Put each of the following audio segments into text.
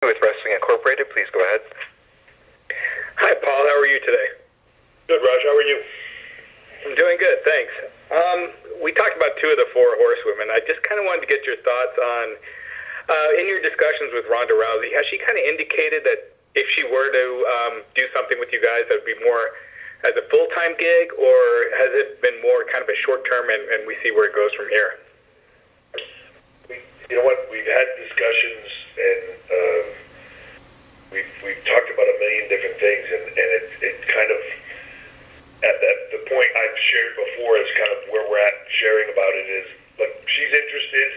with Wrestling Incorporated. Please go ahead. Hi, Paul. How are you today? Good, Raj. How are you? I'm doing good, thanks. We talked about two of the four horsewomen. I just kind of wanted to get your thoughts on, in your discussions with Ronda Rousey, has she kind of indicated that if she were to do something with you guys, that would be more as a full-time gig, or has it been more kind of a short-term and we see where it goes from here? You know what? We've had discussions and we've talked about a million different things, and it kind of, at the point I've shared before is kind of where we're at sharing about it is, look, she's interested,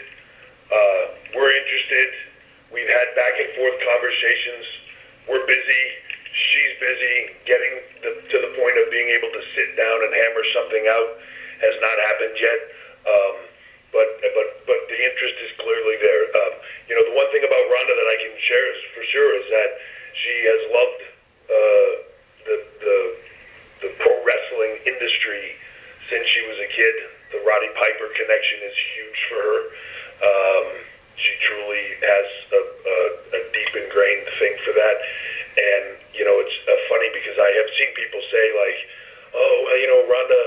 we're interested, we've had back and forth conversations, we're busy, she's busy, getting to the point of being able to sit down and hammer something out has not happened yet, but the interest is clearly there. The one thing about Ronda that I can share is for sure is that she has loved the pro wrestling industry since she was a kid. The Roddy Piper connection is huge for her. She truly has a deep ingrained thing for that. And, it's funny because I have seen people say like, Ronda,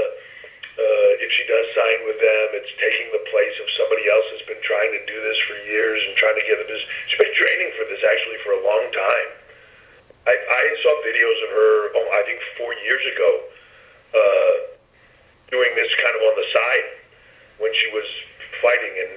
if she does sign with them, it's taking the place of somebody else that's been trying to do this for years and trying to get this. She's been training for this actually for a long time. I saw videos of her, I think 4 years ago, doing this kind of on the side when she was fighting and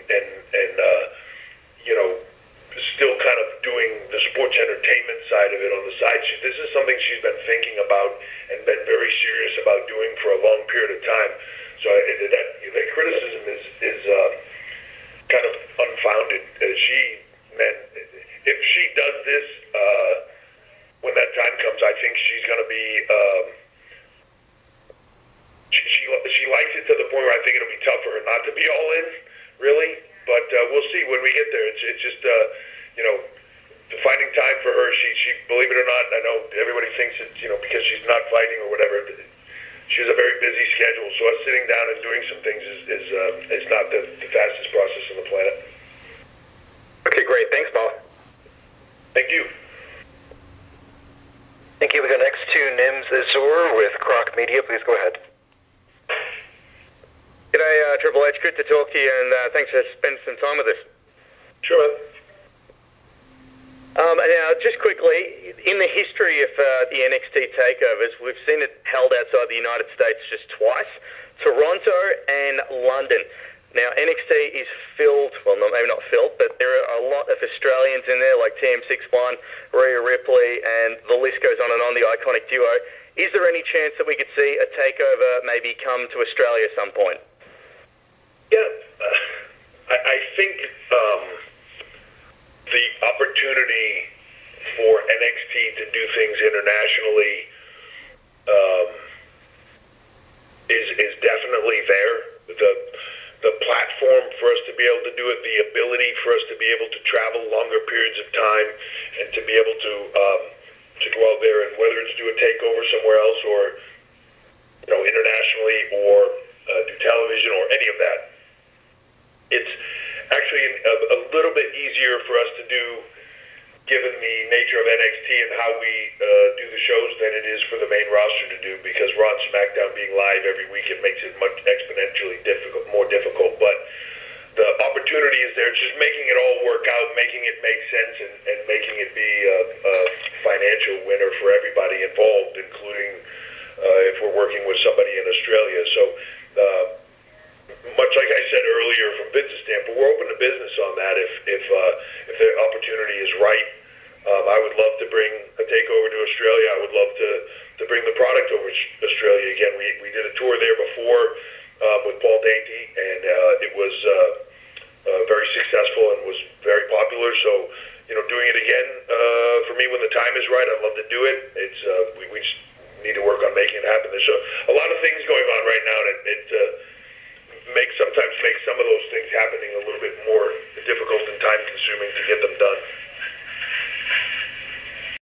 still kind of doing the sports entertainment side of it on the side. This is something she's been thinking about and been very serious about doing for a long period of time. So that criticism is kind of unfounded. If she does this, when that time comes, I think she's going to be. She likes it to the point where I think it'll be tough for her not to be all in, really. But we'll see when we get there. It's just finding time for her. She believe it or not, I know everybody thinks it's because she's not fighting or whatever. She has a very busy schedule, so us sitting down and doing some things is not the fastest process on the planet. Okay, great. Thanks, Paul. Thank you. Thank you. We go next to Nims Azur with Croc Media. Please go ahead. G'day, Triple H. Good to talk to you, and thanks for spending some time with us. Sure, man. Now, just quickly, in the history of the NXT TakeOvers, we've seen it held outside the United States just twice, Toronto and London. Now, NXT is filled, well, maybe not filled, but there are a lot of Australians in there, like TM61, Rhea Ripley, and the list goes on and on, the iconic duo. Is there any chance that we could see a TakeOver maybe come to Australia at some point? Yeah, I think the opportunity for NXT to do things internationally is definitely there. The platform for us to be able to do it, the ability for us to be able to travel longer periods of time, and to be able to go out there, and whether it's do a takeover somewhere else or internationally or do television or any of that. It's actually a little bit easier for us to do, given the nature of NXT and how we do the shows, than it is for the main roster to do, because Raw and SmackDown being live every week, it makes it much exponentially more difficult. But the opportunity is there. It's just making it all work out, making it make sense, and making it be a financial winner for everybody involved, including if we're working with somebody in Australia. So much like I said earlier, from Vince's standpoint, we're open to business on that. If the opportunity is right, I would love to bring a takeover to Australia. I would love to bring the product over to Australia again. We did a tour there before with Paul Dainty, and it was very successful and was very popular. So doing it again for me when the time is right, I'd love to do it. It's we just need to work on making it happen. There's a lot of things going on right now, and it sometimes makes some of those things happening a little bit more difficult and time consuming to get them done.